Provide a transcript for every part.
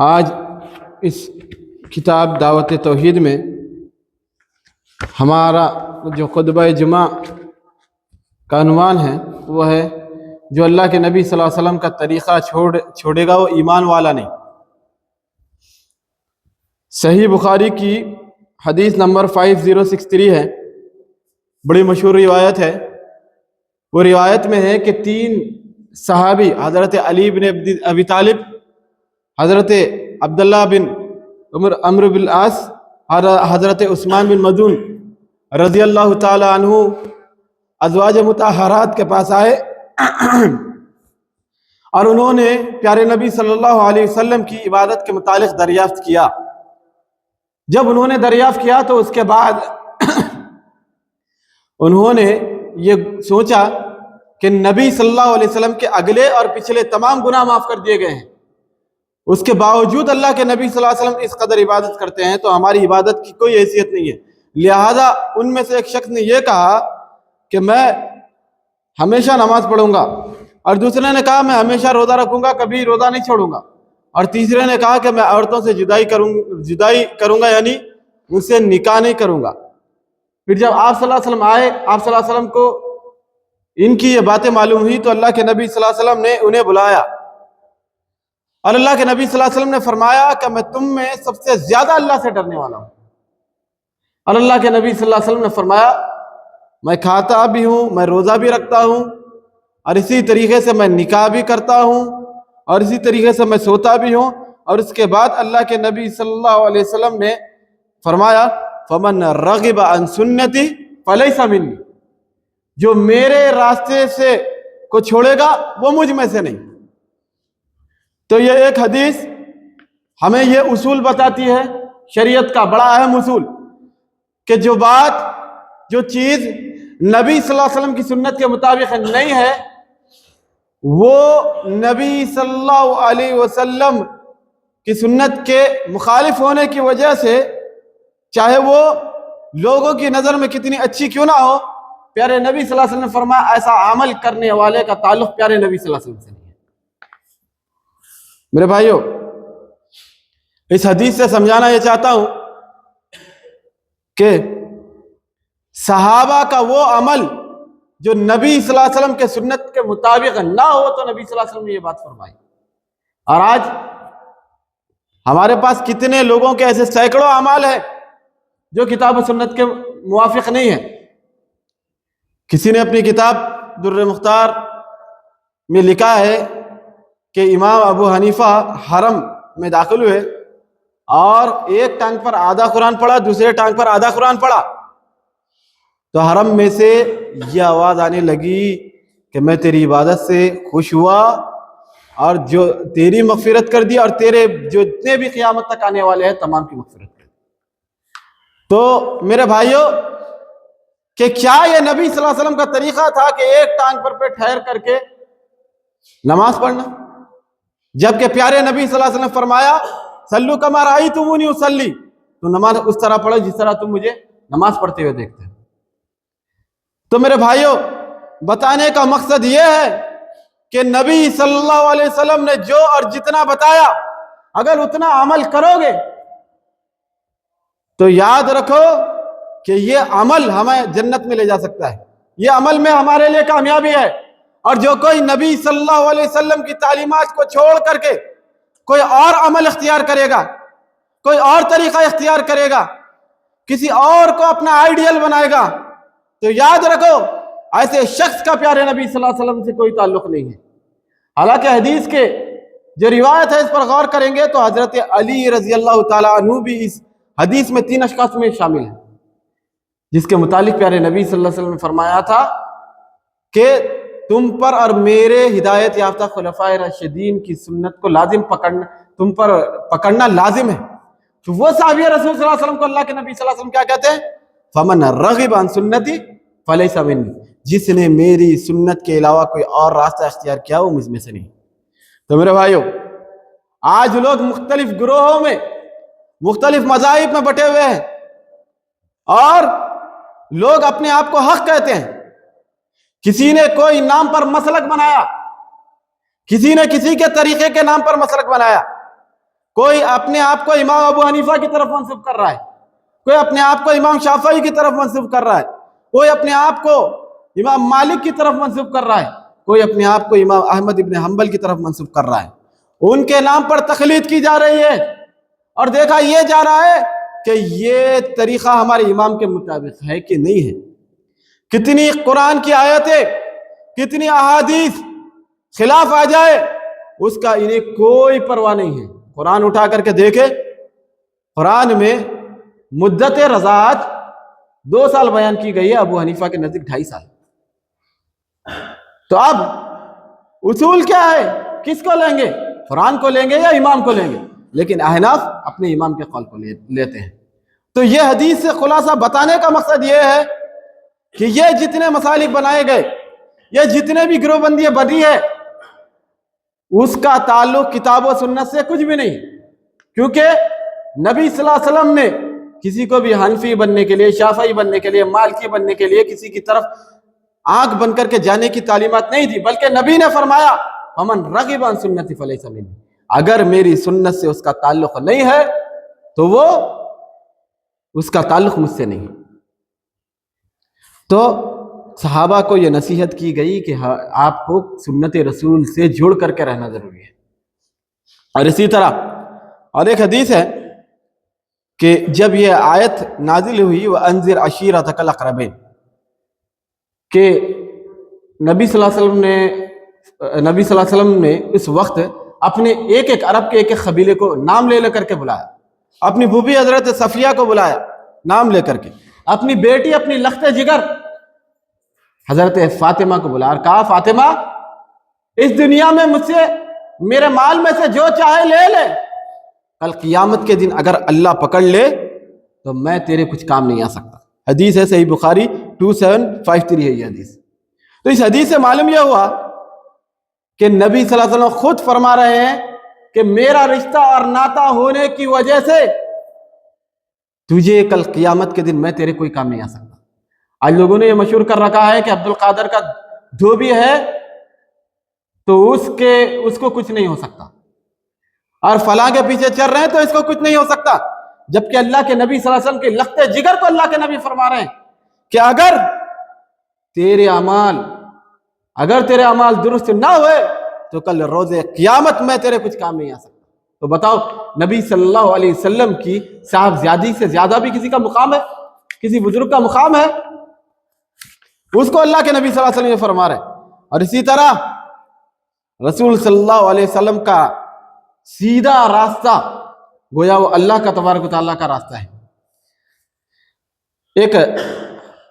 آج اس کتاب دعوت توحید میں ہمارا جو خطبہ جمعہ کا عنوان ہے وہ ہے جو اللہ کے نبی صلی اللہ علیہ وسلم کا طریقہ چھوڑے گا وہ ایمان والا نہیں۔ صحیح بخاری کی حدیث نمبر 5063 ہے، بڑی مشہور روایت ہے۔ وہ روایت میں ہے کہ 3 صحابی حضرت علی بن ابی طالب، حضرت عبداللہ بن عمرو بن العاص اور حضرت عثمان بن مظعون رضی اللہ تعالی عنہ ازواج مطہرات کے پاس آئے اور انہوں نے پیارے نبی صلی اللہ علیہ وسلم کی عبادت کے متعلق دریافت کیا۔ جب انہوں نے دریافت کیا تو اس کے بعد انہوں نے یہ سوچا کہ نبی صلی اللہ علیہ وسلم کے اگلے اور پچھلے تمام گناہ معاف کر دیے گئے ہیں، اس کے باوجود اللہ کے نبی صلی اللہ علیہ وسلم اس قدر عبادت کرتے ہیں تو ہماری عبادت کی کوئی حیثیت نہیں ہے۔ لہذا ان میں سے ایک شخص نے یہ کہا کہ میں ہمیشہ نماز پڑھوں گا، اور دوسرے نے کہا میں ہمیشہ روزہ رکھوں گا، کبھی روزہ نہیں چھوڑوں گا، اور تیسرے نے کہا کہ میں عورتوں سے جدائی کروں گا، یعنی ان سے نکاح نہیں کروں گا۔ پھر جب آپ صلی اللہ علیہ وسلم آئے، آپ صلی اللہ علیہ وسلم کو ان کی یہ باتیں معلوم ہوئی تو اللہ کے نبی صلی اللہ علیہ وسلم نے انہیں بلایا، اور اللہ کے نبی صلی اللہ علیہ وسلم نے فرمایا کہ میں تم میں سب سے زیادہ اللہ سے ڈرنے والا ہوں۔ اور اللہ کے نبی صلی اللہ علیہ وسلم نے فرمایا میں کھاتا بھی ہوں، میں روزہ بھی رکھتا ہوں، اور اسی طریقے سے میں نکاح بھی کرتا ہوں، اور اسی طریقے سے میں سوتا بھی ہوں۔ اور اس کے بعد اللہ کے نبی صلی اللہ علیہ وسلم نے فرمایا فمن رغب عن سنتی فلیس منی، جو میرے راستے سے کو چھوڑے گا وہ مجھ میں سے نہیں۔ تو یہ ایک حدیث ہمیں یہ اصول بتاتی ہے، شریعت کا بڑا اہم اصول، کہ جو چیز نبی صلی اللہ علیہ وسلم کی سنت کے مطابق نہیں ہے وہ نبی صلی اللہ علیہ وسلم کی سنت کے مخالف ہونے کی وجہ سے، چاہے وہ لوگوں کی نظر میں کتنی اچھی کیوں نہ ہو، پیارے نبی صلی اللہ علیہ وسلم نے فرمایا ایسا عمل کرنے والے کا تعلق پیارے نبی صلی اللہ علیہ وسلم سے نہیں ہے۔ میرے بھائیوں، اس حدیث سے سمجھانا یہ چاہتا ہوں کہ صحابہ کا وہ عمل جو نبی صلی اللہ علیہ وسلم کے سنت کے مطابق نہ ہو تو نبی صلی اللہ علیہ وسلم نے یہ بات فرمائی۔ اور آج ہمارے پاس کتنے لوگوں کے ایسے سینکڑوں اعمال ہیں جو کتاب و سنت کے موافق نہیں ہیں۔ کسی نے اپنی کتاب در مختار میں لکھا ہے کہ امام ابو حنیفہ حرم میں داخل ہوئے اور ایک ٹانگ پر آدھا قرآن پڑھا، دوسرے ٹانگ پر آدھا قرآن پڑھا، تو حرم میں سے یہ آواز آنے لگی کہ میں تیری عبادت سے خوش ہوا اور جو تیری مغفرت کر دی اور تیرے جو جتنے بھی قیامت تک آنے والے ہیں تمام کی مغفرت کر دی۔ تو میرے بھائیوں، کہ کیا یہ نبی صلی اللہ علیہ وسلم کا طریقہ تھا کہ ایک ٹانگ پر ٹھہر کر کے نماز پڑھنا؟ جبکہ پیارے نبی صلی اللہ علیہ وسلم نے فرمایا صلو کما رأیتمونی اصلی، تو نماز اس طرح پڑھو جس طرح تم مجھے نماز پڑھتے ہوئے دیکھتے ہیں۔ تو میرے بھائیوں، بتانے کا مقصد یہ ہے کہ نبی صلی اللہ علیہ وسلم نے جو اور جتنا بتایا اگر اتنا عمل کرو گے تو یاد رکھو کہ یہ عمل ہمیں جنت میں لے جا سکتا ہے، یہ عمل میں ہمارے لیے کامیابی ہے۔ اور جو کوئی نبی صلی اللہ علیہ وسلم کی تعلیمات کو چھوڑ کر کے کوئی اور عمل اختیار کرے گا، کوئی اور طریقہ اختیار کرے گا، کسی اور کو اپنا آئیڈیل بنائے گا، تو یاد رکھو ایسے شخص کا پیارے نبی صلی اللہ علیہ وسلم سے کوئی تعلق نہیں ہے۔ حالانکہ حدیث کے جو روایت ہے اس پر غور کریں گے تو حضرت علی رضی اللہ تعالیٰ عنہ بھی اس حدیث میں 3 اشخاص میں شامل ہیں، جس کے متعلق پیارے نبی صلی اللہ علیہ وسلم نے فرمایا تھا کہ تم پر اور میرے ہدایت یافتہ خلفائے راشدین کی سنت کو لازم پکڑنا، تم پر پکڑنا لازم ہے۔ تو وہ صحابی رسول صلی اللہ علیہ وسلم کو اللہ کے نبی صلی اللہ علیہ وسلم کیا کہتے ہیں؟ فمن رغب عن سنتی فلیس منی، جس نے میری سنت کے علاوہ کوئی اور راستہ اختیار کیا وہ مجھ میں سے نہیں۔ تو میرے بھائیوں، آج لوگ مختلف گروہوں میں، مختلف مذاہب میں بٹے ہوئے ہیں اور لوگ اپنے آپ کو حق کہتے ہیں۔ کسی نے کوئی نام پر مسلک بنایا، کسی نے کسی کے طریقے کے نام پر مسلک بنایا، کوئی اپنے آپ کو امام ابو حنیفہ کی طرف منسوب کر رہا ہے، کوئی اپنے آپ کو امام شافعی کی طرف منسوب کر رہا ہے، کوئی اپنے آپ کو امام مالک کی طرف منسوب کر رہا ہے، کوئی اپنے آپ کو امام احمد ابن حنبل کی طرف منسوب کر رہا ہے۔ ان کے نام پر تقلید کی جا رہی ہے اور دیکھا یہ جا رہا ہے کہ یہ طریقہ ہمارے امام کے مطابق ہے کہ نہیں ہے۔ کتنی قرآن کی آیتیں، کتنی احادیث خلاف آ جائے اس کا انہیں کوئی پرواہ نہیں ہے۔ قرآن اٹھا کر کے دیکھے، قرآن میں مدت رضاعت 2 سال بیان کی گئی ہے، ابو حنیفہ کے نزدیک 2.5 سال۔ تو اب اصول کیا ہے؟ کس کو لیں گے؟ قرآن کو لیں گے یا امام کو لیں گے؟ لیکن احناف اپنے امام کے قول کو لیتے ہیں۔ تو یہ حدیث سے خلاصہ بتانے کا مقصد یہ ہے کہ یہ جتنے مسالک بنائے گئے، یہ جتنے بھی گروہ بندیاں بنی ہے، اس کا تعلق کتاب و سنت سے کچھ بھی نہیں، کیونکہ نبی صلی اللہ علیہ وسلم نے کسی کو بھی حنفی بننے کے لیے، شافعی بننے کے لیے، مالکی بننے کے لیے کسی کی طرف آنکھ بن کر کے جانے کی تعلیمات نہیں دی، بلکہ نبی نے فرمایا وَمَنْ رَغِبَ عَنْ سُنَّتِي فَلَيْسَ مِنِّي، اگر میری سنت سے اس کا تعلق نہیں ہے تو وہ اس کا تعلق مجھ سے نہیں۔ تو صحابہ کو یہ نصیحت کی گئی کہ آپ کو سنت رسول سے جڑ کر کے رہنا ضروری ہے۔ اور اسی طرح اور ایک حدیث ہے کہ جب یہ آیت نازل ہوئی وَأَنذِرْ عَشِيرَتَكَ الْأَقْرَبِينَ، کہ نبی صلی اللہ علیہ وسلم نے اس وقت اپنے ایک عرب کے ایک قبیلے کو نام لے کر کے بلایا، اپنی پھوپھی حضرت صفیہ کو بلایا نام لے کر کے، اپنی بیٹی، اپنی لخت جگر حضرت فاطمہ کو بلایا اور کہا فاطمہ اس دنیا میں مجھ سے میرے مال میں سے جو چاہے لے لے، کل قیامت کے دن اگر اللہ پکڑ لے تو میں تیرے کچھ کام نہیں آ سکتا۔ حدیث ہے صحیح بخاری 2753 ہے یہ حدیث۔ تو اس حدیث سے معلوم یہ ہوا کہ نبی صلی اللہ علیہ وسلم خود فرما رہے ہیں کہ میرا رشتہ اور ناتا ہونے کی وجہ سے تجھے کل قیامت کے دن میں تیرے کوئی کام نہیں آ سکتا۔ آج لوگوں نے یہ مشہور کر رکھا ہے کہ عبد القادر کا جو بھی ہے تو اس کو کچھ نہیں ہو سکتا، اور فلاں کے پیچھے چل رہے ہیں تو اس کو کچھ نہیں ہو سکتا، جبکہ اللہ کے نبی صلی اللہ علیہ وسلم کے لخت جگر کو اللہ کے نبی فرما رہے ہیں کہ اگر تیرے اعمال درست نہ ہوئے تو کل روز قیامت میں تیرے کچھ کام نہیں آ سکتا۔ تو بتاؤ نبی صلی اللہ علیہ وسلم کی صاحب زیادی سے زیادہ بھی کسی کا مقام ہے؟ کسی بزرگ کا مقام ہے؟ اس کو اللہ کے نبی صلی اللہ علیہ وسلم یہ فرما رہے ہیں۔ اور اسی طرح رسول صلی اللہ علیہ وسلم کا سیدھا راستہ گویا وہ اللہ کا تبارک و تعالیٰ کا راستہ ہے۔ ایک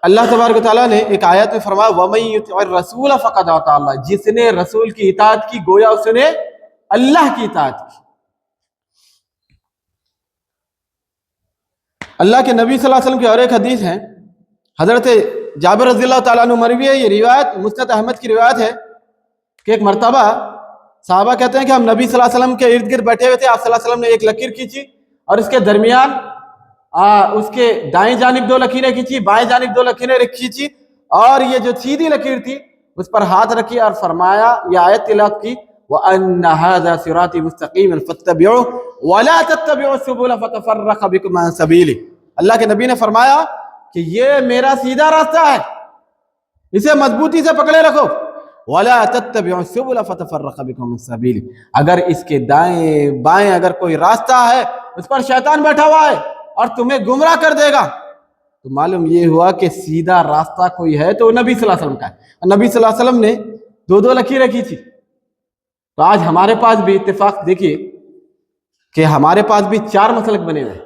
اللہ تبارک و تعالیٰ نے ایک آیت میں فرمایا وَمَن يُطِعِ الرَّسُولَ فَقَدْ أَطَاعَ اللَّهَ، جس نے رسول کی اطاعت کی گویا اس نے اللہ کی اطاعت کی۔ اللہ کے نبی صلی اللہ علیہ وسلم کی اور ایک حدیث ہے، حضرت جابر رضی اللہ تعالیٰ عنہ مروی ہے، یہ روایت مسند احمد کی روایت ہے کہ ایک مرتبہ صحابہ کہتے ہیں کہ ہم نبی صلی اللہ علیہ وسلم کے ارد گرد بیٹھے ہوئے تھے، آپ صلی اللہ علیہ وسلم نے ایک لکیر کھینچی اور اس کے درمیان اس کے دائیں جانب 2 لکیریں کھینچی، بائیں جانب 2 لکیریں کھینچی، اور یہ جو سیدھی لکیر تھی اس پر ہاتھ رکھی اور فرمایا، یہ آیت تلاوت کی وَأَنَّ هَذَا صِرَاطِي مُسْتَقِيمًا فَاتَّبِعُوهُ وَلَا تَتَّبِعُوا السُّبُلَ فَتَفَرَّقَ بِكُمْ عَن سَبِيلِهِ۔ اللہ کے نبی نے فرمایا کہ یہ میرا سیدھا راستہ ہے، اسے مضبوطی سے پکڑے رکھو، وَلَا تَتَّبِعُوا السُّبُلَ فَتَفَرَّقَ بِكُمْ عَن سَبِيلِهِ، اگر اس کے دائیں بائیں اگر کوئی راستہ ہے اس پر شیطان بیٹھا ہوا ہے اور تمہیں گمراہ کر دے گا، تو معلوم یہ ہوا کہ سیدھا راستہ کوئی ہے تو نبی صلی اللہ علیہ وسلم کا ہے۔ اور نبی صلی اللہ علیہ وسلم نے 2 لکیریں کھینچی۔ تو آج ہمارے پاس بھی اتفاق دیکھیے کہ ہمارے پاس بھی 4 مسلک بنے ہوئے،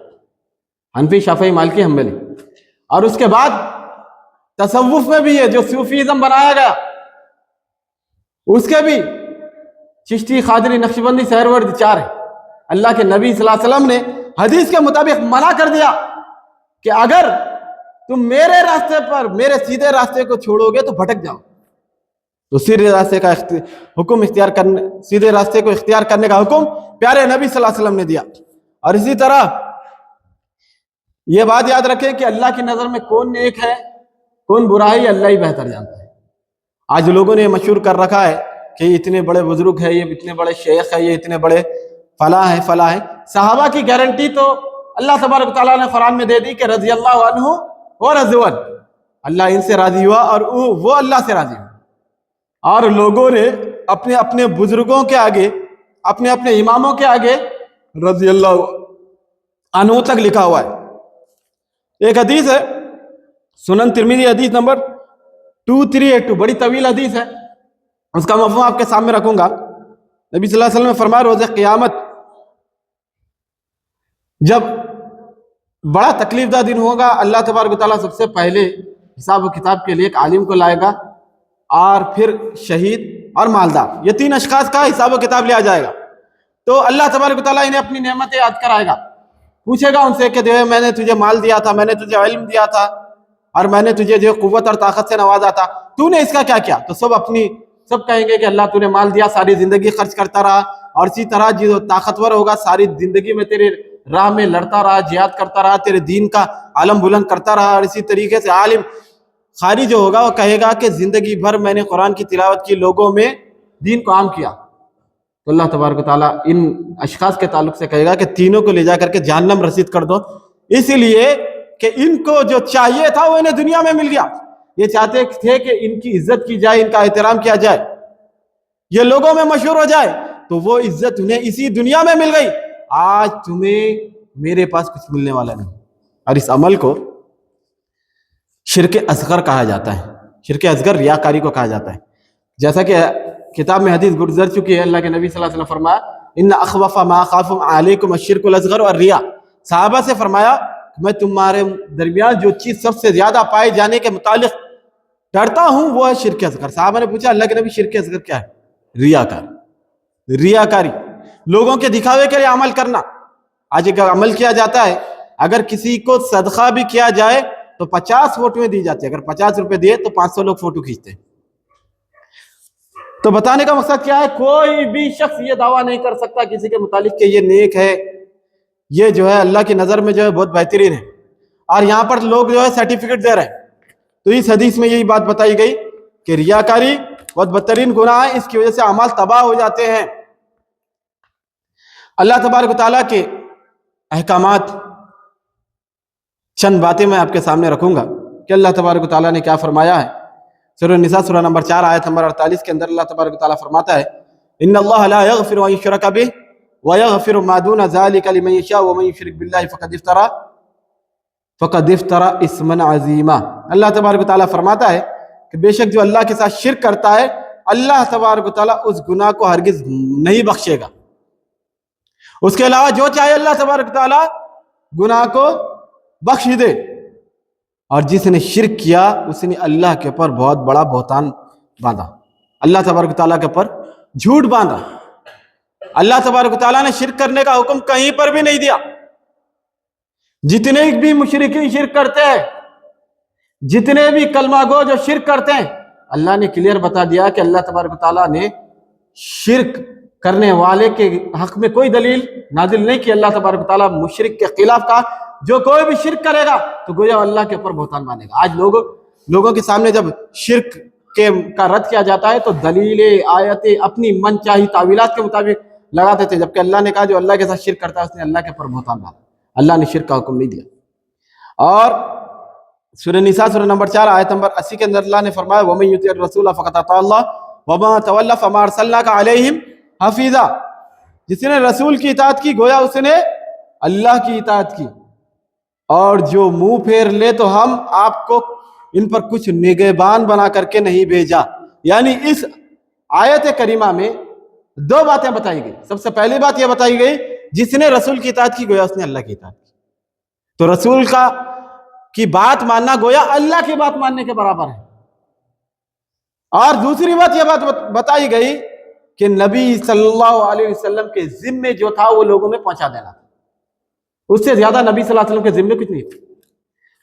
حنفی، شافعی، مالکی، حنبلی، اور اس کے بعد تصوف میں بھی ہے جو صوفیزم بنایا گیا، اس کے بھی چشتی، قادری، نقشبندی، سہروردی 4 ہے۔ اللہ کے نبی صلی اللہ علیہ وسلم نے حدیث کے مطابق منع کر دیا کہ اگر تم میرے راستے پر، میرے سیدھے راستے کو چھوڑو گے تو بھٹک جاؤ۔ تو سیدھے راستے کا حکم اختیار کرنے، سیدھے راستے کو اختیار کرنے کا حکم پیارے نبی صلی اللہ علیہ وسلم نے دیا۔ اور اسی طرح یہ بات یاد رکھیں کہ اللہ کی نظر میں کون نیک ہے، کون برا ہے، اللہ ہی بہتر جانتا ہے۔ آج لوگوں نے یہ مشہور کر رکھا ہے کہ یہ اتنے بڑے بزرگ ہیں، یہ اتنے بڑے شیخ ہیں، یہ اتنے بڑے فلاں ہیں، صحابہ کی گارنٹی تو اللہ تبارک تعالیٰ نے قرآن میں دے دی کہ رضی اللہ عنہ و رضوا، اللہ ان سے راضی ہوا اور وہ اللہ سے راضی ہوا۔ اور لوگوں نے اپنے اپنے بزرگوں کے آگے، اپنے اپنے اماموں کے آگے رضی اللہ عنہ تک لکھا ہوا ہے۔ ایک حدیث ہے سنن ترمذی حدیث نمبر 2382، بڑی طویل حدیث ہے، اس کا مفہوم آپ کے سامنے رکھوں گا۔ نبی صلی اللہ علیہ وسلم نے فرمایا روز قیامت جب بڑا تکلیف دہ دن ہوگا، اللہ تبارک و تعالیٰ سب سے پہلے حساب و کتاب کے لیے ایک عالم کو لائے گا، اور پھر شہید اور مالدار، یہ تین اشخاص کا حساب و کتاب لیا جائے گا۔ تو اللہ تبارک و تعالیٰ انہیں اپنی نعمتیں یاد کرائے گا، پوچھے گا ان سے کہ جو میں نے تجھے مال دیا تھا، میں نے تجھے علم دیا تھا، اور میں نے تجھے جو قوت اور طاقت سے نوازا تھا، تو نے اس کا کیا کیا؟ تو سب کہیں گے کہ اللہ تو نے مال دیا، ساری زندگی خرچ کرتا رہا، اور اسی طرح جو طاقتور ہوگا ساری زندگی میں تیرے راہ میں لڑتا رہا، جہاد کرتا رہا، تیرے دین کا علم بلند کرتا رہا۔ اور اسی طریقے سے عالم خاری جو ہوگا وہ کہے گا کہ زندگی بھر میں نے قرآن کی تلاوت کی، لوگوں میں دین کو عام کیا۔ تو اللہ تبارک و تعالیٰ ان اشخاص کے تعلق سے کہے گا کہ تینوں کو لے جا کر کے جہنم رسید کر دو، اسی لیے کہ ان کو جو چاہیے تھا وہ انہیں دنیا میں مل گیا۔ یہ چاہتے تھے کہ ان کی عزت کی جائے، ان کا احترام کیا جائے، یہ لوگوں میں مشہور ہو جائے، تو وہ عزت انہیں اسی دنیا میں مل گئی۔ آج تمہیں میرے پاس کچھ ملنے والا نہیں۔ اور اس عمل کو شرک اصغر کہا جاتا ہے، شرک اصغر ریاکاری کو کہا جاتا ہے، جیسا کہ کتاب میں حدیث گزر چکی ہے۔ اللہ کے نبی صلی اللہ علیہ وسلم فرمایا ان اخوف ما اخاف علیکم الشرک الاصغر والریا، صحابہ سے فرمایا میں تمہارے درمیان جو چیز سب سے زیادہ پائے جانے کے متعلق ڈرتا ہوں وہ ہے شرک اصغر۔ صحابہ نے پوچھا اللہ کے نبی شرک اصغر کیا ہے؟ ریاکاری، لوگوں کے دکھاوے کے لیے عمل کرنا۔ آج ایک عمل کیا جاتا ہے، اگر کسی کو صدقہ بھی کیا جائے تو 50 فوٹویں دی جاتی ہے، اگر 50 روپے دیے تو 500 لوگ فوٹو کھینچتے ہیں۔ تو بتانے کا مقصد کیا ہے؟ کوئی بھی شخص یہ دعویٰ نہیں کر سکتا کسی کے متعلق کہ یہ نیک ہے، یہ جو ہے اللہ کی نظر میں جو ہے بہت بہترین ہے، اور یہاں پر لوگ جو ہے سرٹیفکیٹ دے رہے ہیں۔ تو اس حدیث میں یہی بات بتائی گئی کہ ریاکاری بہت بدترین گناہ ہے، اس کی وجہ سے اعمال تباہ ہو جاتے ہیں۔ اللہ تبارک و تعالیٰ کے احکامات چند باتیں میں آپ کے سامنے رکھوں گا کہ اللہ تبارک و تعالیٰ نے کیا فرمایا ہے۔ سورہ النساء سورہ نمبر 4 آیت نمبر 48 کے اندر اللہ تبارک و تعالیٰ فرماتا ہے ان اللہ لا یغفر ان یشرک بہ ویغفر ما دون ذلک لمن یشاء ومن یشرک باللہ فقد افترى اسما عظیما۔ اللہ تبارک و تعالیٰ فرماتا ہے کہ بے شک جو اللہ کے ساتھ شرک کرتا ہے اللہ تبارک و تعالیٰ اس گناہ کو ہرگز نہیں بخشے گا، اس کے علاوہ جو چاہے اللہ تبارک و تعالیٰ گناہ کو بخش دے۔ اور جس نے شرک کیا اس نے اللہ کے اوپر بہت بڑا بہتان باندھا، اللہ تبارک و تعالیٰ کے اوپر جھوٹ باندھا۔ اللہ تبارک و تعالیٰ نے شرک کرنے کا حکم کہیں پر بھی نہیں دیا۔ جتنے بھی مشرکین شرک کرتے ہیں، جتنے بھی کلمہ گو جو شرک کرتے ہیں، اللہ نے کلیئر بتا دیا کہ اللہ تبارک و تعالیٰ نے شرک کرنے والے کے حق میں کوئی دلیل نازل نہیں کی۔ اللہ تبارک و تعالیٰ مشرک کے خلاف کہا جو کوئی بھی شرک کرے گا تو گویا اللہ کے اوپر بہتان باندھے گا۔ آج لوگوں کے سامنے جب شرک کا رد کیا جاتا ہے تو دلیلیں آیتیں اپنی من چاہی تعویلات کے مطابق لگاتے تھے، جبکہ اللہ نے کہا جو اللہ کے ساتھ شرک کرتا ہے اس نے اللہ کے اوپر بہتان باندھا، اللہ نے شرک کا حکم نہیں دیا۔ اور سورہ نساء سورہ نمبر 4 آیت نمبر 80 کے اندر اللہ نے فرمایا وَمَن يُطِعِ الرَّسُولَ فَقَدْ أَطَاعَ اللَّهَ وَمَن تَوَلَّىٰ فَمَا أَرْسَلْنَاكَ عَلَيْهِمْ حَفِيظًا، جس نے رسول کی اطاعت کی گویا اس نے اللہ کی اطاعت کی، اور جو منہ پھیر لے تو ہم آپ کو ان پر کچھ نگہبان بنا کر کے نہیں بھیجا۔ یعنی اس آیت کریمہ میں دو باتیں بتائی گئی۔ سب سے پہلی بات یہ بتائی گئی جس نے رسول کی اطاعت کی گویا اس نے اللہ کی اطاعت کی، تو رسول کی بات ماننا گویا اللہ کی بات ماننے کے برابر ہے۔ اور دوسری بات یہ بات بتائی گئی کہ نبی صلی اللہ علیہ وسلم کے ذمے جو تھا وہ لوگوں میں پہنچا دینا تھا، اس سے زیادہ نبی صلی اللہ علیہ وسلم کے ذمے کچھ نہیں تھا۔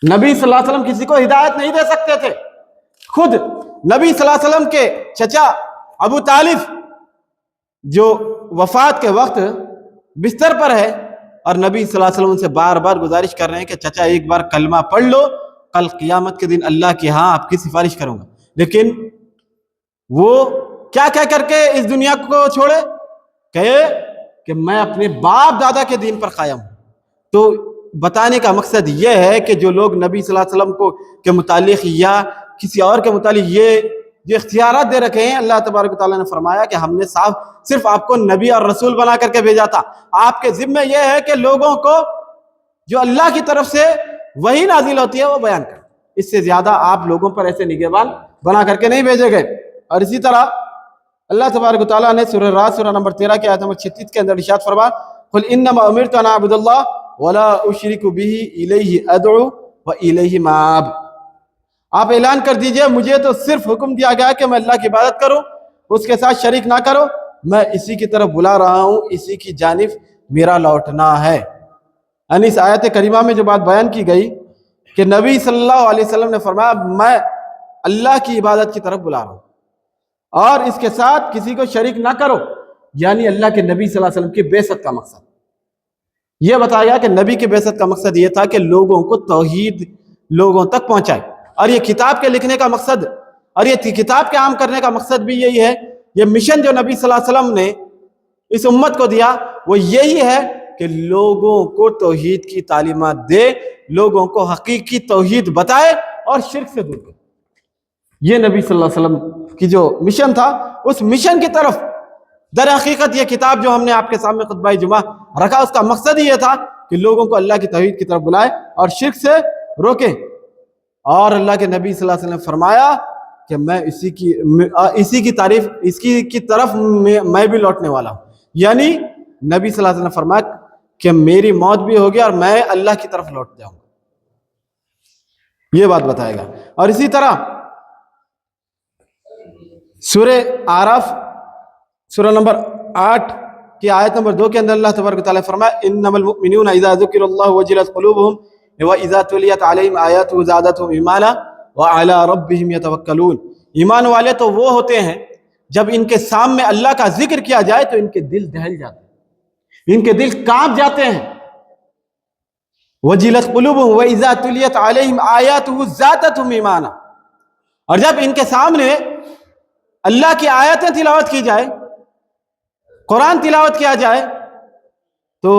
نبی صلی اللہ علیہ وسلم کسی کو ہدایت نہیں دے سکتے تھے۔ خود نبی صلی اللہ علیہ وسلم کے چچا ابو طالب جو وفات کے وقت بستر پر ہے، اور نبی صلی اللہ علیہ وسلم ان سے بار بار گزارش کر رہے ہیں کہ چچا ایک بار کلمہ پڑھ لو، کل قیامت کے دن اللہ کے ہاں آپ کی سفارش کروں گا۔ لیکن وہ کیا کہہ کر کے اس دنیا کو چھوڑے کہ کہ میں اپنے باپ دادا کے دین پر قائم ہوں۔ تو بتانے کا مقصد یہ ہے کہ جو لوگ نبی صلی اللہ علیہ وسلم کو کے متعلق یا کسی اور کے متعلق یہ جو اختیارات دے رکھے ہیں، اللہ تبارک و تعالیٰ نے فرمایا کہ ہم نے صرف آپ کو نبی اور رسول بنا کر کے بھیجا تھا، آپ کے ذمہ یہ ہے کہ لوگوں کو جو اللہ کی طرف سے وحی نازل ہوتی ہے وہ بیان کریں، اس سے زیادہ آپ لوگوں پر ایسے نگہبان بنا کر کے نہیں بھیجے گئے۔ اور اسی طرح اللہ تبارک و تعالیٰ نے سورہ رات سورہ نمبر 13 کی آیت نمبر 36 کے اندر ارشاد فرمایا قل انما امرت ان اعبد اللہ ولا اشرک به الیہ ادعو والیہ مآب۔ آپ اعلان کر دیجئے مجھے تو صرف حکم دیا گیا کہ میں اللہ کی عبادت کروں، اس کے ساتھ شریک نہ کرو، میں اسی کی طرف بلا رہا ہوں، اسی کی جانب میرا لوٹنا ہے۔ یعنی اس آیت کریمہ میں جو بات بیان کی گئی کہ نبی صلی اللہ علیہ وسلم نے فرمایا میں اللہ کی عبادت کی طرف بلا رہا ہوں اور اس کے ساتھ کسی کو شریک نہ کرو، یعنی اللہ کے نبی صلی اللہ علیہ وسلم کی بعثت کا مقصد یہ بتایا گیا کہ نبی کی بعثت کا مقصد یہ تھا کہ لوگوں کو توحید لوگوں تک پہنچائے، اور یہ کتاب کے لکھنے کا مقصد اور یہ کتاب کے عام کرنے کا مقصد بھی یہی ہے۔ یہ مشن جو نبی صلی اللہ علیہ وسلم نے اس امت کو دیا وہ یہی ہے کہ لوگوں کو توحید کی تعلیمات دے، لوگوں کو حقیقی توحید بتائے اور شرک سے دور کرے۔ یہ نبی صلی اللہ علیہ وسلم کی جو مشن تھا، اس مشن کی طرف در حقیقت یہ کتاب جو ہم نے آپ کے سامنے خطبہ جمعہ رکھا، اس کا مقصد ہی یہ تھا کہ لوگوں کو اللہ کی توحید کی طرف بلائے اور شرک سے روکے۔ اور اللہ کے نبی صلی اللہ علیہ وسلم نے فرمایا کہ میں اسی کی تعریف اس کی طرف میں بھی لوٹنے والا ہوں، یعنی نبی صلی اللہ علیہ وسلم نے فرمایا کہ میری موت بھی ہوگی اور میں اللہ کی طرف لوٹ جاؤں گا، یہ بات بتائے گا۔ اور اسی طرح سورہ اعراف سورہ نمبر 8 کی آیت نمبر 2 کے اندر اللہ تبارک و تعالیٰ فرمایا انما المؤمنون اذا ذکر اللہ وجلت قلوبهم واذا تلیت علیہم آیاتہ زادتہم ایمانا وعلی ربہم یتوکلون۔ ایمان والے تو وہ ہوتے ہیں جب ان کے سامنے اللہ کا ذکر کیا جائے تو ان کے دل دہل جاتے ہیں، ان کے دل کانپ جاتے ہیں۔ وجلت قلوبهم واذا تلیت علیہم آیاتہ زادتہم ایمانا، اور جب ان کے سامنے اللہ کی آیتیں تلاوت کی جائے، قرآن تلاوت کیا جائے تو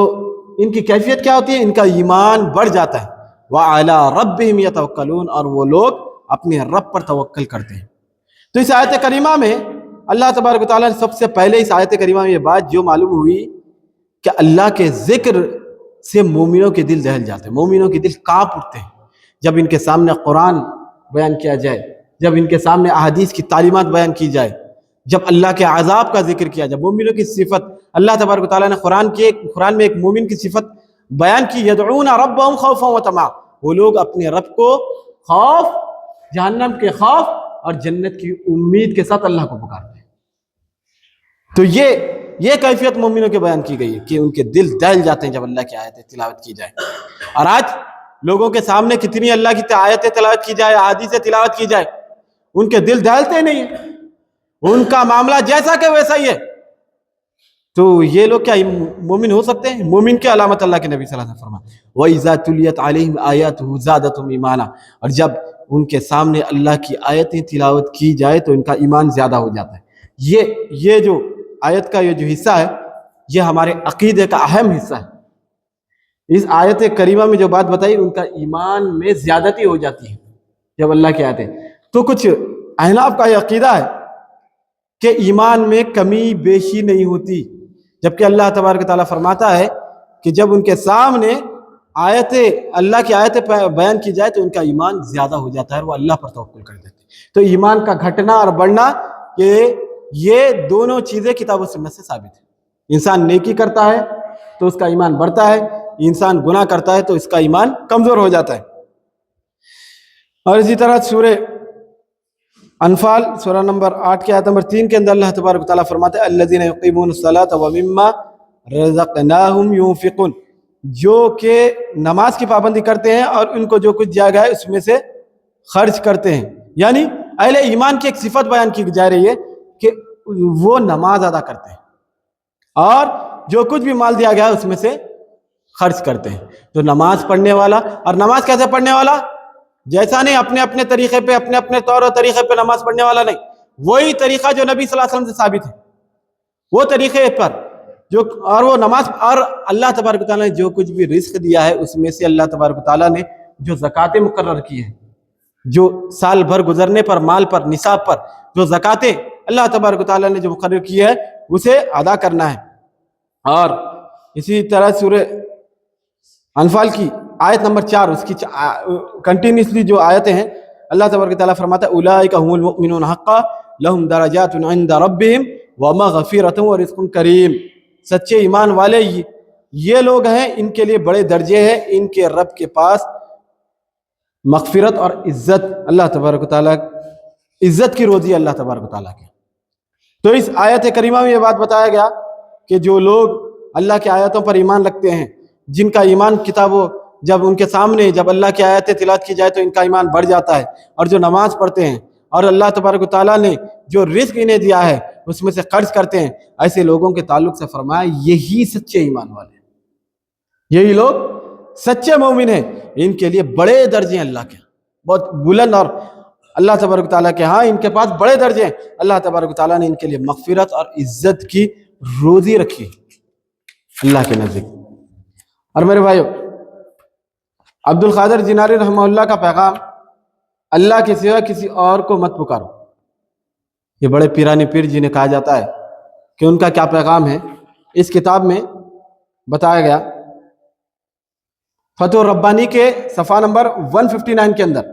ان کی کیفیت کیا ہوتی ہے؟ ان کا ایمان بڑھ جاتا ہے۔ وَعَلَىٰ رَبِّهِمْ يَتَوَكَّلُونَ، اور وہ لوگ اپنے رب پر توکل کرتے ہیں۔ تو اس آیت کریمہ میں اللہ تبارک و تعالیٰ نے سب سے پہلے اس آیت کریمہ میں یہ بات جو معلوم ہوئی کہ اللہ کے ذکر سے مومنوں کے دل دہل جاتے ہیں، مومنوں کے دل کانپ اٹھتے ہیں جب ان کے سامنے قرآن بیان کیا جائے، جب ان کے سامنے احادیث کی تعلیمات بیان کی جائے، جب اللہ کے عذاب کا ذکر کیا جائے، مومنوں کی صفت اللہ تبارک و تعالیٰ نے قرآن میں ایک مومن کی صفت بیان کی، یدعون ربهم خوفا وطمعا، وہ لوگ اپنے رب کو خوف، جہنم کے خوف اور جنت کی امید کے ساتھ اللہ کو پکارتے ہیں۔ تو یہ کیفیت مومنوں کے بیان کی گئی ہے کہ ان کے دل دہل جاتے ہیں جب اللہ کی آیتیں تلاوت کی جائے۔ اور آج لوگوں کے سامنے کتنی اللہ کی آیتیں تلاوت کی جائے، احادیثیں تلاوت کی جائے، ان کے دل دہلتے نہیں ہیں، ان کا معاملہ جیسا کہ ویسا ہی ہے۔ تو یہ لوگ کیا مومن ہو سکتے ہیں؟ مومن کی علامت اللہ کے نبی صلی اللہ علیہ وسلم فرمایا وَإِذَا تُلِيَتْ عَلَيْهِمْ آيَاتُهُ زَادَتْهُمْ ایمانا، اور جب ان کے سامنے اللہ کی آیتیں تلاوت کی جائے تو ان کا ایمان زیادہ ہو جاتا ہے۔ یہ جو آیت کا یہ جو حصہ ہے یہ ہمارے عقیدے کا اہم حصہ ہے۔ اس آیت کریمہ میں جو بات بتائی ان کا ایمان میں زیادتی ہو جاتی ہے جب اللہ کی آیتیں۔ تو کچھ احناف کا یہ عقیدہ ہے کہ ایمان میں کمی بیشی نہیں ہوتی، جبکہ اللہ تبارک و تعالیٰ فرماتا ہے کہ جب ان کے سامنے اللہ کی آیتیں بیان کی جائے تو ان کا ایمان زیادہ ہو جاتا ہے اور وہ اللہ پر توکل کر دیتے ہیں۔ تو ایمان کا گھٹنا اور بڑھنا یہ دونوں چیزیں کتاب و سنت سے ثابت ہیں۔ انسان نیکی کرتا ہے تو اس کا ایمان بڑھتا ہے، انسان گناہ کرتا ہے تو اس کا ایمان کمزور ہو جاتا ہے۔ اور اسی طرح سورہ انفال سورہ نمبر 8 کی آیت نمبر 3 کے اندر اللہ تبارک و تعالیٰ فرماتے ہیں الذین یقیمون الصلاۃ ومما رزقناہم ینفقون، جو کہ نماز کی پابندی کرتے ہیں اور ان کو جو کچھ دیا گیا ہے اس میں سے خرچ کرتے ہیں۔ یعنی اہل ایمان کی ایک صفت بیان کی جا رہی ہے کہ وہ نماز ادا کرتے ہیں اور جو کچھ بھی مال دیا گیا ہے اس میں سے خرچ کرتے ہیں۔ تو نماز پڑھنے والا، اور نماز کیسے پڑھنے والا؟ جیسا نہیں اپنے اپنے طریقے پہ، اپنے اپنے طور و طریقے پہ نماز پڑھنے والا نہیں، وہی طریقہ جو نبی صلی اللہ علیہ وسلم سے ثابت ہے، وہ طریقے پر جو اور وہ نماز اور اللہ تبارک و تعالیٰ نے جو کچھ بھی رزق دیا ہے اس میں سے اللہ تبارک و تعالیٰ نے جو زکاتیں مقرر کی ہیں، جو سال بھر گزرنے پر مال پر نصاب پر جو زکاتیں اللہ تبارک و تعالیٰ نے جو مقرر کی ہے اسے ادا کرنا ہے۔ اور اسی طرح سورہ انفال کی آیت نمبر 4 اس کی کنٹینیوسلی جو آیتیں ہیں، اللہ تبارک و تعالیٰ فرماتا ہے اولئک هم المؤمنون حقا لهم درجات عند ربهم ومغفرۃ ورزق کریم، سچے ایمان والے یہ لوگ ہیں، ان کے لیے بڑے درجے ہیں، ان کے رب کے پاس مغفرت اور عزت، اللہ تبارک و تعالیٰ عزت کی روزی اللہ تبارک و تعالیٰ کی۔ تو اس آیت کریمہ میں یہ بات بتایا گیا کہ جو لوگ اللہ کی آیتوں پر ایمان رکھتے ہیں، جن کا ایمان کتابوں جب ان کے سامنے جب اللہ کی آیتیں تلاوت کی جائے تو ان کا ایمان بڑھ جاتا ہے، اور جو نماز پڑھتے ہیں اور اللہ تبارک و تعالیٰ نے جو رزق انہیں دیا ہے اس میں سے خرچ کرتے ہیں، ایسے لوگوں کے تعلق سے فرمایا یہی سچے ایمان والے ہیں، یہی لوگ سچے مومن ہیں، ان کے لیے بڑے درجے ہیں اللہ کے، بہت بلند، اور اللہ تبارک و تعالیٰ کے ہاں ان کے پاس بڑے درجے ہیں۔ اللہ تبارک و تعالیٰ نے ان کے لیے مغفرت اور عزت کی روزی رکھی اللہ کے نزدیک۔ اور میرے بھائیو، عبد القادر جیلانی رحمہ اللہ کا پیغام، اللہ کے سوا کسی اور کو مت پکارو، یہ بڑے پیرانی پیر جنہیں کہا جاتا ہے کہ ان کا کیا پیغام ہے، اس کتاب میں بتایا گیا۔ فتح الربانی کے صفحہ نمبر 159 کے اندر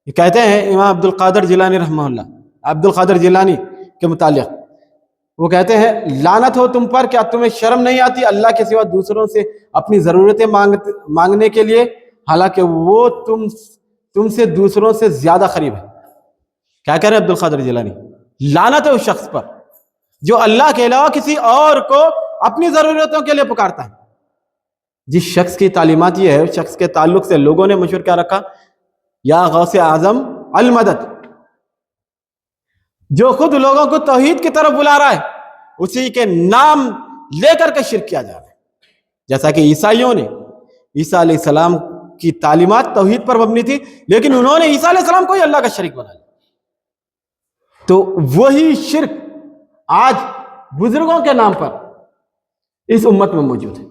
یہ کہتے ہیں امام عبد القادر جیلانی رحمہ اللہ، عبد القادر جیلانی کے متعلق وہ کہتے ہیں لعنت ہو تم پر، کیا تمہیں شرم نہیں آتی اللہ کے سوا دوسروں سے اپنی ضرورتیں مانگنے کے لیے، حالانکہ وہ تم سے دوسروں سے زیادہ قریب ہے۔ کیا کہہ رہے ہیں عبد القادر جیلانی؟ لعنت ہے اس شخص پر جو اللہ کے علاوہ کسی اور کو اپنی ضرورتوں کے لیے پکارتا ہے۔ جس شخص کی تعلیمات یہ ہے، اس شخص کے تعلق سے لوگوں نے مشہور کیا رکھا، یا غوث اعظم المدد، جو خود لوگوں کو توحید کی طرف بلا رہا ہے، اسی کے نام لے کر کے شرک کیا جا رہا ہے۔ جیسا کہ عیسائیوں نے، عیسیٰ علیہ السلام کی تعلیمات توحید پر مبنی تھی، لیکن انہوں نے عیسیٰ علیہ السلام کو ہی اللہ کا شریک بنا لیا۔ تو وہی شرک آج بزرگوں کے نام پر اس امت میں موجود ہے۔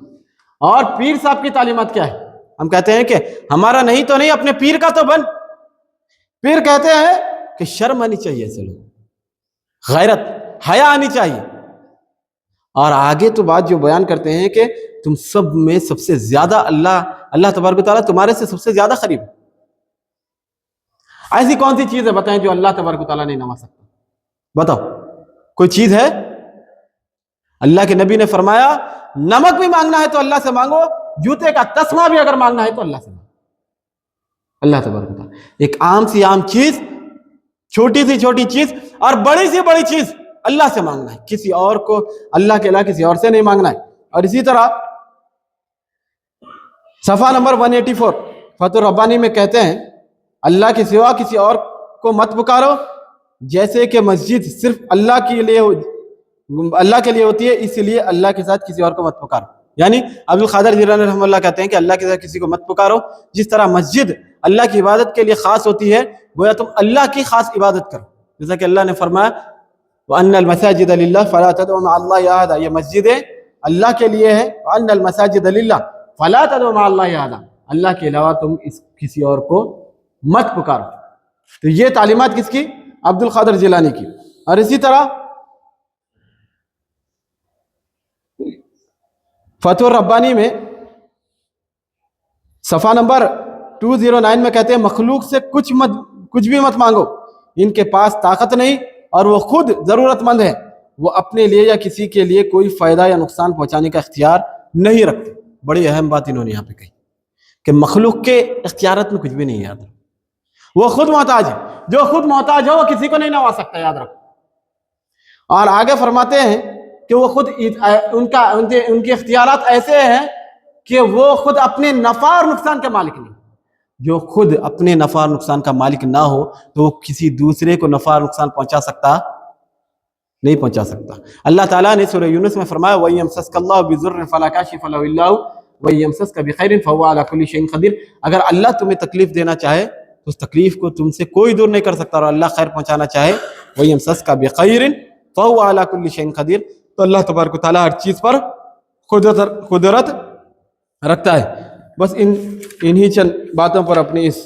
اور پیر صاحب کی تعلیمات کیا ہے؟ ہم کہتے ہیں کہ ہمارا نہیں تو نہیں، اپنے پیر کا تو بن۔ پیر کہتے ہیں کہ شرم آنی چاہیے، ایسے لوگ غیرت حیا آنی چاہیے، اور آگے تو بات جو بیان کرتے ہیں کہ تم سب میں سب سے زیادہ اللہ تبارک و تعالیٰ تمہارے سے سب سے زیادہ قریب ہے۔ ایسی کون سی چیز ہے بتائیں جو اللہ تبارک و تعالیٰ نہیں نواز سکتا؟ بتاؤ کوئی چیز ہے؟ اللہ کے نبی نے فرمایا نمک بھی مانگنا ہے تو اللہ سے مانگو، جوتے کا تسمہ بھی اگر مانگنا ہے تو اللہ سے مانگو۔ اللہ تبارک و تعالیٰ ایک عام سی عام چیز، چھوٹی سی چھوٹی چیز اور بڑی سی بڑی چیز اللہ سے مانگنا ہے، کسی اور کو اللہ کے علاوہ کسی اور سے نہیں مانگنا ہے۔ اور اسی طرح صفحہ نمبر 184 فتح الربانی میں کہتے ہیں اللہ کے سوا کسی اور کو مت پکارو، جیسے کہ مسجد صرف اللہ کے لیے ہوتی ہے، اس لیے اللہ کے ساتھ کسی اور کو مت پکارو۔ یعنی عبد القادر جیلانی رحمہ اللہ کہتے ہیں کہ اللہ کے ساتھ کسی کو مت پکارو، جس طرح مسجد اللہ کی عبادت کے لیے خاص ہوتی ہے، گویا تم اللہ کی خاص عبادت کرو، جیسا کہ اللہ نے فرمایا وَأَنَّ الْمَسَاجِدَ لِلَّهِ فَلَا تَدْعُوا مَعَ اللَّهِ أَحَدًا، یہ مسجدیں اللہ کے لیے ہے، وَأَنَّ الْمَسَاجِدَ لِلَّهِ فَلَا تَدْعُوا مَعَ اللَّهِ أَحَدًا، اللہ کے علاوہ تم کسی اور کو مت پکارو۔ تو یہ تعلیمات کس کی؟ عبد القادر جیلانی کی۔ اور اسی طرح فتح الربانی میں صفحہ نمبر 209 میں کہتے ہیں مخلوق سے کچھ بھی مت مانگو، ان کے پاس طاقت نہیں اور وہ خود ضرورت مند ہے، وہ اپنے لیے یا کسی کے لیے کوئی فائدہ یا نقصان پہنچانے کا اختیار نہیں رکھتے۔ بڑی اہم بات انہوں نے یہاں پہ کہی کہ مخلوق کے اختیارات میں کچھ بھی نہیں ہے، یاد رکھو وہ خود محتاج ہے، جو خود محتاج ہے وہ کسی کو نہیں نواز سکتا، یاد رکھو۔ اور آگے فرماتے ہیں کہ وہ خود ان کے اختیارات ایسے ہیں کہ وہ خود اپنے نفع اور نقصان کے مالک نہیں۔ جو خود اپنے نفع اور نقصان کا مالک نہ ہو تو وہ کسی دوسرے کو نفع اور نقصان پہنچا سکتا نہیں پہنچا سکتا۔ اللہ تعالیٰ نے سورہ یونس میں فرمایا وَإِن اللَّهُ بِضُرٍّ فَلَا كَاشِفَ لَهُ إِلَّا هُوَ وَإِن بِخَيْرٍ فَهُوَ عَلَى كُلِّ شَيْءٍ قَدِيرٌ، اگر اللہ تمہیں تکلیف دینا چاہے تو اس تکلیف کو تم سے کوئی دور نہیں کر سکتا، اور اللہ خیر پہنچانا چاہے وَإِن بِخَيْرٍ فَهُوَ عَلَى كُلِّ شَيْءٍ قَدِيرٌ، تو اللہ تبارک و تعالیٰ ہر چیز پر قدرت رکھتا ہے۔ بس انہی چند باتوں پر اپنی اس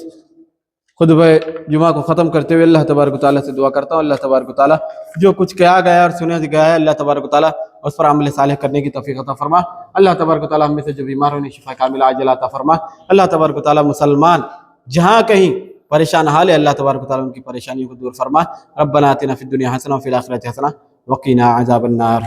خطبہ جمعہ کو ختم کرتے ہوئے اللہ تبارک و تعالیٰ سے دعا کرتا ہوں، اللہ تبارک و تعالیٰ جو کچھ کہا گیا اور سنا گیا ہے اللہ تبارک و تعالیٰ اس پر عمل صالح کرنے کی توفیق عطا فرما۔ اللہ تبارک و تعالیٰ ہم میں سے جو بیمار ہونے شفا کاملہ عاجلہ عطا فرما۔ اللہ تبارک و تعالیٰ مسلمان جہاں کہیں پریشان حال ہے اللہ تبارک و تعالیٰ ان کی پریشانیوں کو دور فرما۔ ربنا آتنا فی الدنیا حسنہ وفی الآخرۃ حسنہ وقنا عذاب النار۔